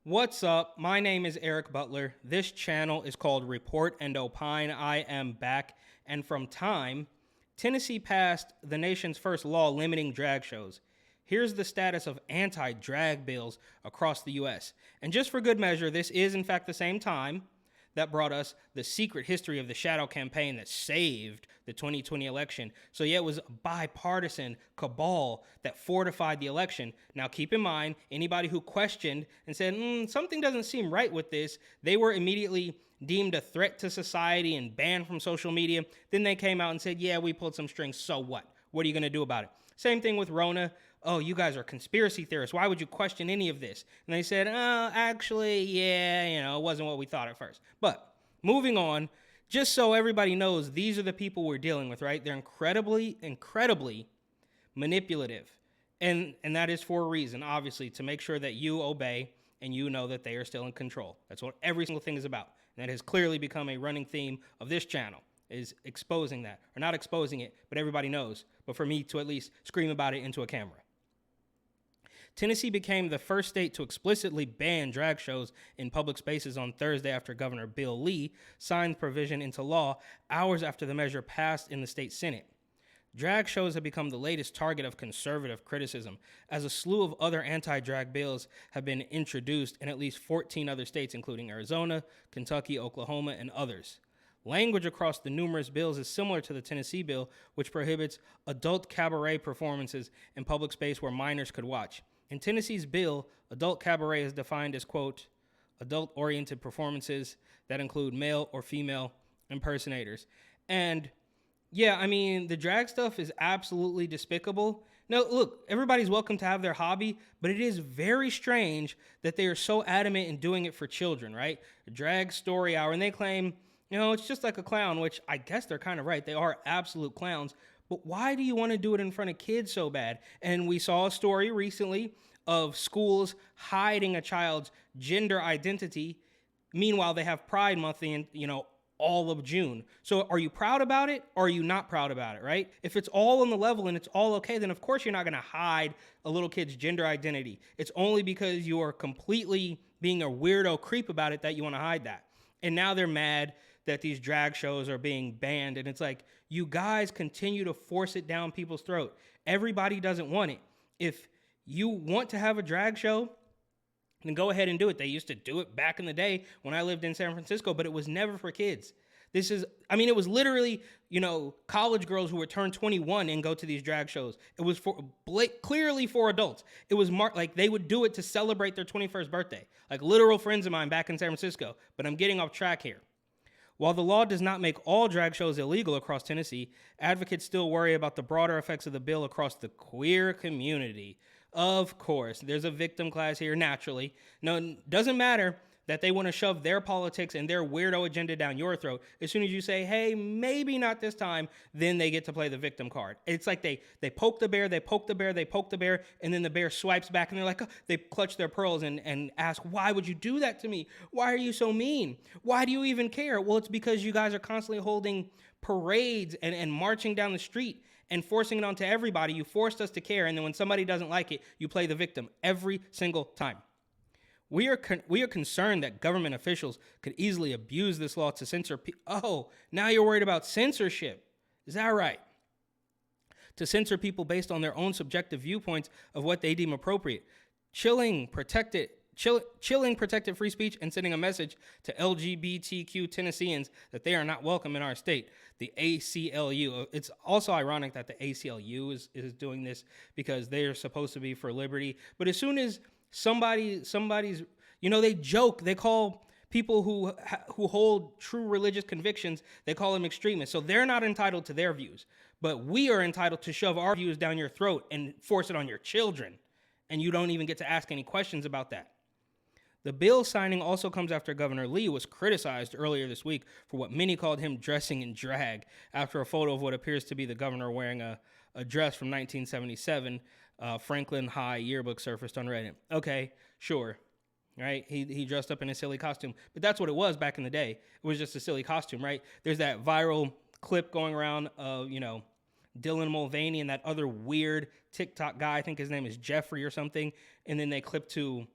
What's up? My name is Eric Butler. This channel is called Report and Opine. I am back. And from time, Tennessee passed the nation's first law limiting drag shows. Here's the status of anti-drag bills across the U.S. And just for good measure, this is in fact the same time that brought us the secret history of the shadow campaign that saved the 2020 election. So yeah, it was a bipartisan cabal that fortified the election. Now keep in mind, anybody who questioned and said, something doesn't seem right with this, they were immediately deemed a threat to society and banned from social media. Then they came out and said, yeah, we pulled some strings, so what? What are you gonna do about it? Same thing with Rona. Oh, you guys are conspiracy theorists. Why would you question any of this? And they said, actually, yeah, it wasn't what we thought at first. But moving on, just so everybody knows, these are the people we're dealing with, right? They're incredibly manipulative. And that is for a reason, obviously, to make sure that you obey and you know that they are still in control. That's what every single thing is about. And that has clearly become a running theme of this channel, is exposing that. Or not exposing it, but everybody knows. But for me to at least scream about it into a camera. Tennessee became the first state to explicitly ban drag shows in public spaces on Thursday after Governor Bill Lee signed the provision into law hours after the measure passed in the state Senate. Drag shows have become the latest target of conservative criticism, as a slew of other anti-drag bills have been introduced in at least 14 other states, including Arizona, Kentucky, Oklahoma, and others. Language across the numerous bills is similar to the Tennessee bill, which prohibits adult cabaret performances in public space where minors could watch. In Tennessee's bill, adult cabaret is defined as, quote, adult-oriented performances that include male or female impersonators. And yeah, I mean, the drag stuff is absolutely despicable. Now, look, everybody's welcome to have their hobby, but it is very strange that they are so adamant in doing it for children, right? A drag story hour, and they claim, it's just like a clown, which I guess they're kind of right. They are absolute clowns. But why do you want to do it in front of kids so bad? And we saw a story recently of schools hiding a child's gender identity. Meanwhile, they have Pride Month in, all of June. So are you proud about it or are you not proud about it, right? If it's all on the level and it's all okay, then of course you're not going to hide a little kid's gender identity. It's only because you are completely being a weirdo creep about it that you want to hide that. And now they're mad that these drag shows are being banned. And it's like, you guys continue to force it down people's throat. Everybody doesn't want it. If you want to have a drag show, then go ahead and do it. They used to do it back in the day when I lived in San Francisco, but it was never for kids. It was literally, college girls who were turned 21 and go to these drag shows. It was clearly for adults. It was like they would do it to celebrate their 21st birthday. Like literal friends of mine back in San Francisco. But I'm getting off track here. While the law does not make all drag shows illegal across Tennessee, advocates still worry about the broader effects of the bill across the queer community. Of course, there's a victim class here, naturally. No, it doesn't matter that they want to shove their politics and their weirdo agenda down your throat. As soon as you say, hey, maybe not this time, then they get to play the victim card. It's like they poke the bear, they poke the bear, they poke the bear, and then the bear swipes back and they're like, they clutch their pearls and ask, why would you do that to me? Why are you so mean? Why do you even care? Well, it's because you guys are constantly holding parades and marching down the street and forcing it onto everybody. You forced us to care, and then when somebody doesn't like it, you play the victim every single time. We are concerned that government officials could easily abuse this law to censor people. Oh, now you're worried about censorship. Is that right? To censor people based on their own subjective viewpoints of what they deem appropriate. Chilling protected free speech and sending a message to LGBTQ Tennesseans that they are not welcome in our state. The ACLU. It's also ironic that the ACLU is doing this because they are supposed to be for liberty. But as soon as somebody's, they joke, they call people who hold true religious convictions, they call them extremists. So they're not entitled to their views, but we are entitled to shove our views down your throat and force it on your children. And you don't even get to ask any questions about that. The bill signing also comes after Governor Lee was criticized earlier this week for what many called him dressing in drag after a photo of what appears to be the governor wearing a dress from 1977. Franklin High yearbook surfaced on Reddit. Okay, sure, right? He dressed up in a silly costume, but that's what it was back in the day. It was just a silly costume, right? There's that viral clip going around of, Dylan Mulvaney and that other weird TikTok guy, I think his name is Jeffrey or something, and then they clip to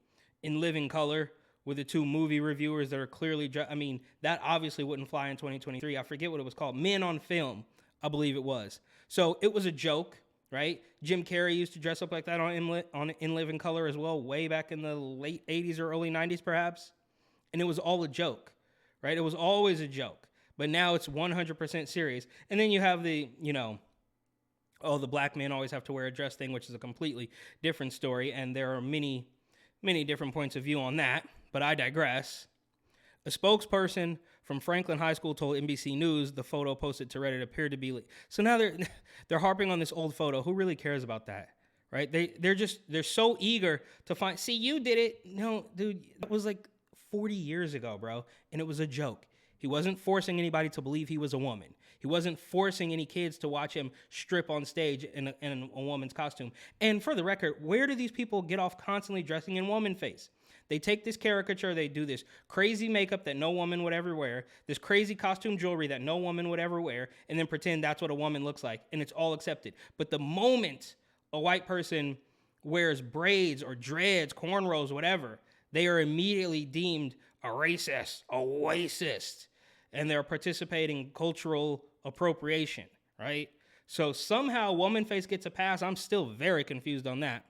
in living color with the two movie reviewers that are clearly, I mean, that obviously wouldn't fly in 2023. I forget what it was called. Men on Film, I believe it was. So it was a joke, right? Jim Carrey used to dress up like that on In Living Color as well, way back in the late 80s or early 90s, perhaps. And it was all a joke, right? It was always a joke. But now it's 100% serious. And then you have the, oh, the black men always have to wear a dress thing, which is a completely different story. And there are many, many different points of view on that. But I digress. A spokesperson from Franklin High School told NBC News the photo posted to Reddit appeared to be. So now they're harping on this old photo. Who really cares about that, right? They're so eager to find. See, you did it. No, dude, that was like 40 years ago, bro, and it was a joke. He wasn't forcing anybody to believe he was a woman. He wasn't forcing any kids to watch him strip on stage in a woman's costume. And for the record, where do these people get off constantly dressing in woman face? They take this caricature, they do this crazy makeup that no woman would ever wear, this crazy costume jewelry that no woman would ever wear, and then pretend that's what a woman looks like, and it's all accepted. But the moment a white person wears braids or dreads, cornrows, whatever, they are immediately deemed a racist, a racist, and they're participating in cultural appropriation, right? So somehow woman face gets a pass. I'm still very confused on that.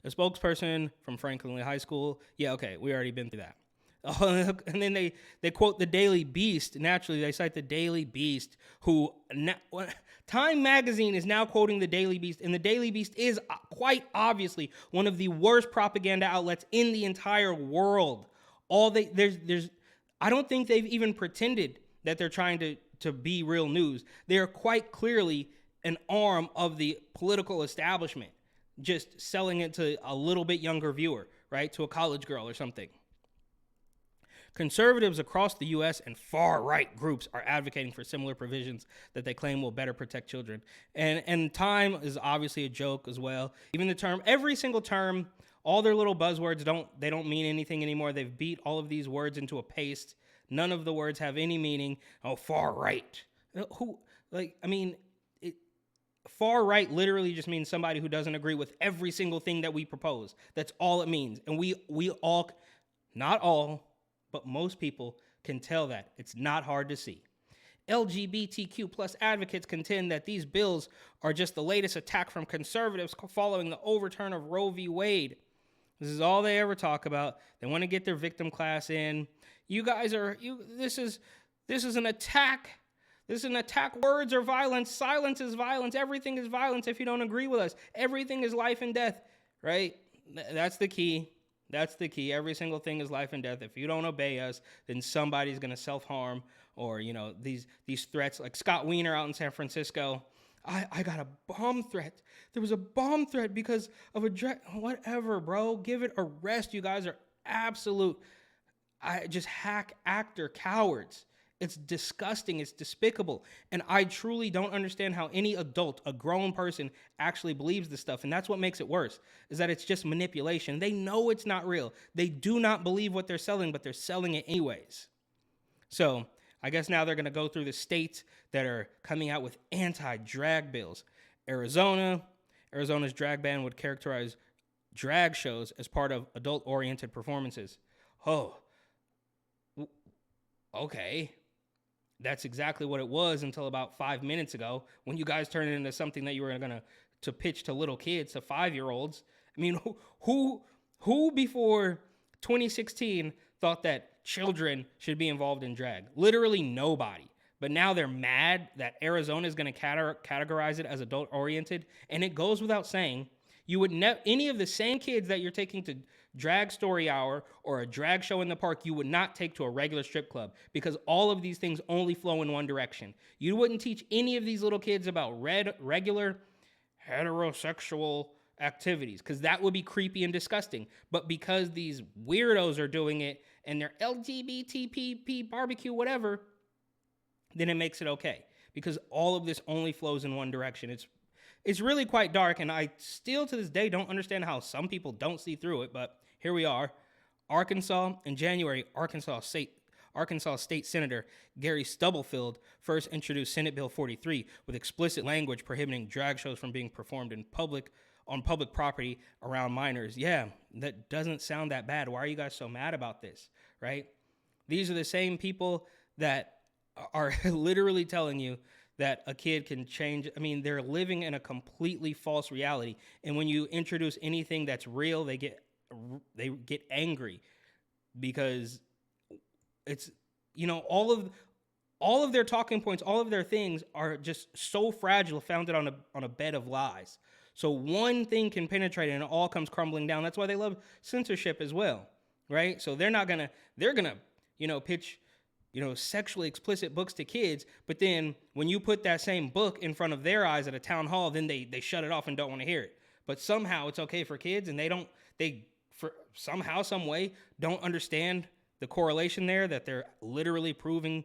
A spokesperson from Franklin High School. Yeah, okay, we already been through that. And then they quote the Daily Beast. Naturally, they cite the Daily Beast, who Time Magazine is now quoting the Daily Beast, and the Daily Beast is quite obviously one of the worst propaganda outlets in the entire world. I don't think they've even pretended that they're trying to be real news. They are quite clearly an arm of the political establishment, just selling it to a little bit younger viewer, right? To a college girl or something. Conservatives across the U.S. and far-right groups are advocating for similar provisions that they claim will better protect children. And time is obviously a joke as well. Even the term, every single term, all their little buzzwords don't mean anything anymore. They've beat all of these words into a paste. None of the words have any meaning. Oh, far-right. Far right literally just means somebody who doesn't agree with every single thing that we propose. That's all it means. And we all, not all, but most people can tell that. It's not hard to see. LGBTQ plus advocates contend that these bills are just the latest attack from conservatives following the overturn of Roe v. Wade. This is all they ever talk about. They want to get their victim class in. This is an attack. This is an attack. Words are violence. Silence is violence. Everything is violence if you don't agree with us. Everything is life and death, right? That's the key. That's the key. Every single thing is life and death. If you don't obey us, then somebody's going to self-harm, or, these threats, like Scott Wiener out in San Francisco. I got a bomb threat. There was a bomb threat because of whatever, bro. Give it a rest. You guys are absolute just hack actor cowards. It's disgusting. It's despicable. And I truly don't understand how any adult, a grown person, actually believes this stuff. And that's what makes it worse, is that it's just manipulation. They know it's not real. They do not believe what they're selling, but they're selling it anyways. So I guess now they're going to go through the states that are coming out with anti-drag bills. Arizona's drag ban would characterize drag shows as part of adult-oriented performances. Oh, okay. That's exactly what it was until about 5 minutes ago, when you guys turned it into something that you were going to pitch to little kids, to 5-year-olds. I mean, who before 2016 thought that children should be involved in drag? Literally nobody. But now they're mad that Arizona is going to categorize it as adult-oriented. And it goes without saying, you would any of the same kids that you're taking to drag story hour or a drag show in the park, you would not take to a regular strip club, because all of these things only flow in one direction. You wouldn't teach any of these little kids about regular heterosexual activities, because that would be creepy and disgusting. But because these weirdos are doing it and they're LGBTP barbecue, whatever, then it makes it okay, because all of this only flows in one direction. It's really quite dark, and I still to this day don't understand how some people don't see through it, but here we are. Arkansas, in January, Arkansas State Senator Gary Stubblefield first introduced Senate Bill 43 with explicit language prohibiting drag shows from being performed in public on public property around minors. Yeah, that doesn't sound that bad. Why are you guys so mad about this, right? These are the same people that are literally telling you that a kid can change. I mean, they're living in a completely false reality. And when you introduce anything that's real, they get angry because it's, all of their talking points, all of their things are just so fragile, founded on a bed of lies. So one thing can penetrate and it all comes crumbling down. That's why they love censorship as well, right? So they're gonna pitch sexually explicit books to kids, but then when you put that same book in front of their eyes at a town hall, then they shut it off and don't want to hear it. But somehow it's okay for kids, and they for somehow, some way, don't understand the correlation there, that they're literally proving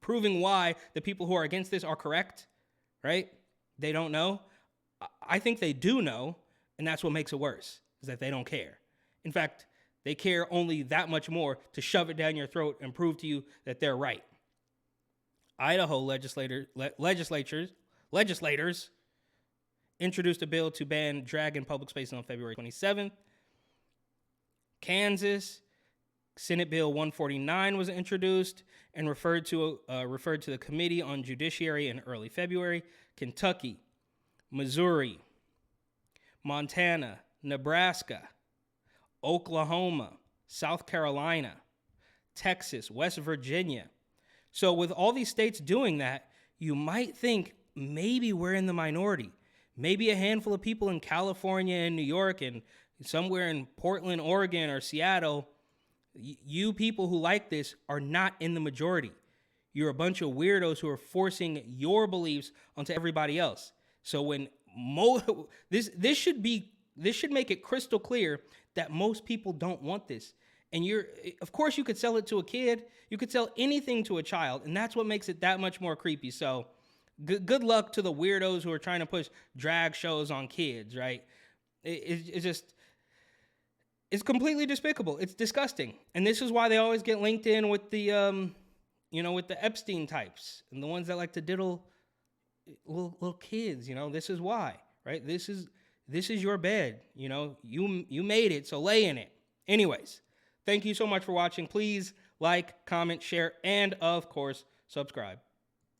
why the people who are against this are correct, right? They don't know. I think they do know, and that's what makes it worse, is that they don't care. In fact, they care only that much more to shove it down your throat and prove to you that they're right. Idaho legislators introduced a bill to ban drag in public spaces on February 27th. Kansas, Senate Bill 149 was introduced and referred to the Committee on Judiciary in early February. Kentucky, Missouri, Montana, Nebraska, Oklahoma, South Carolina, Texas, West Virginia. So with all these states doing that, you might think maybe we're in the minority. Maybe a handful of people in California and New York and somewhere in Portland, Oregon, or Seattle, you people who like this are not in the majority. You're a bunch of weirdos who are forcing your beliefs onto everybody else. So when this should make it crystal clear that most people don't want this. And of course you could sell it to a kid, you could sell anything to a child, and that's what makes it that much more creepy. So good luck to the weirdos who are trying to push drag shows on kids, right? It's completely despicable. It's disgusting. And this is why they always get linked in with the with the Epstein types and the ones that like to diddle little kids. This is why, right? This is your bed. You made it, so lay in it. Anyways, thank you so much for watching. Please like, comment, share, and of course, subscribe.